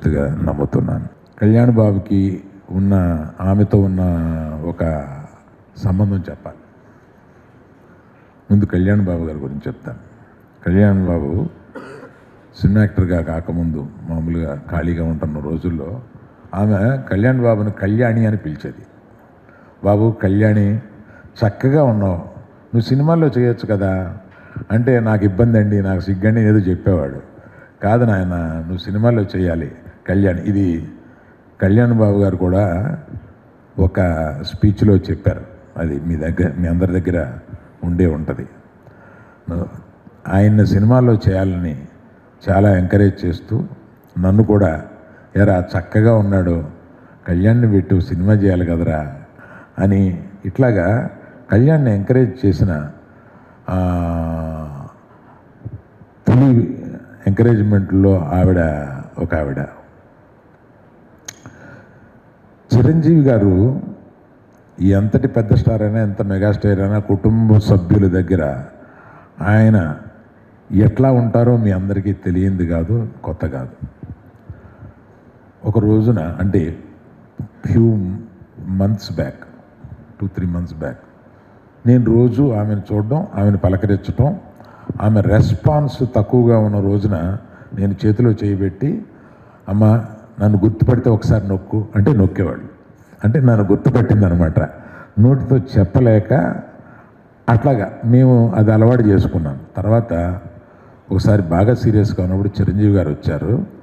మనస్ఫూర్తిగా నమ్ముతున్నాను. కళ్యాణ్ బాబుకి ఉన్న ఆమెతో ఉన్న ఒక సంబంధం చెప్పాలి. ముందు కళ్యాణ్ బాబు గారి గురించి చెప్తాను. కళ్యాణ్ బాబు సినిమా యాక్టర్గా కాకముందు మామూలుగా ఖాళీగా ఉంటున్న రోజుల్లో ఆమె కళ్యాణ్ బాబుని కళ్యాణి అని పిలిచేది. బాబు కళ్యాణి చక్కగా ఉన్నావు, నువ్వు సినిమాల్లో చేయొచ్చు కదా అంటే, నాకు ఇబ్బంది అండి, నాకు సిగ్గండి ఏదో చెప్పేవాడు. కాదు నాయన, నువ్వు సినిమాల్లో చేయాలి కళ్యాణ్. ఇది కళ్యాణ్ బాబు గారు కూడా ఒక స్పీచ్లో చెప్పారు. అది మీ అందరి దగ్గర ఉండే ఉంటుంది. ఆయన్ని సినిమాల్లో చేయాలని చాలా ఎంకరేజ్ చేస్తూ నన్ను కూడా, ఎరా చక్కగా ఉన్నాడు, కళ్యాణ్ని పెట్టు సినిమా చేయాలి కదరా అని ఇట్లాగా కళ్యాణ్ని ఎంకరేజ్ చేసిన తొలి ఎంకరేజ్మెంట్లో ఒక ఆవిడ చిరంజీవి గారు. ఎంతటి పెద్ద స్టార్ అయినా, ఎంత మెగాస్టార్ అయినా కుటుంబ సభ్యుల దగ్గర ఆయన ఎట్లా ఉంటారో మీ అందరికీ తెలియంది కాదు, కొత్త కాదు. ఒక రోజున అంటే few months back, 2-3 months back, నేను రోజు ఆమెను చూడడం, ఆమెను పలకరించడం, ఆమె రెస్పాన్స్ తక్కువగా ఉన్న రోజున నేను చేతిలో చేయబెట్టి, అమ్మ నన్ను గుర్తుపడితే ఒకసారి నొక్కు అంటే నొక్కేవాళ్ళు. అంటే నన్ను గుర్తుపట్టిందనమాట. నోటితో చెప్పలేక అట్లాగా మేము అది అలవాటు చేసుకున్నాం. తర్వాత ఒకసారి బాగా సీరియస్గా ఉన్నప్పుడు చిరంజీవి గారు వచ్చారు.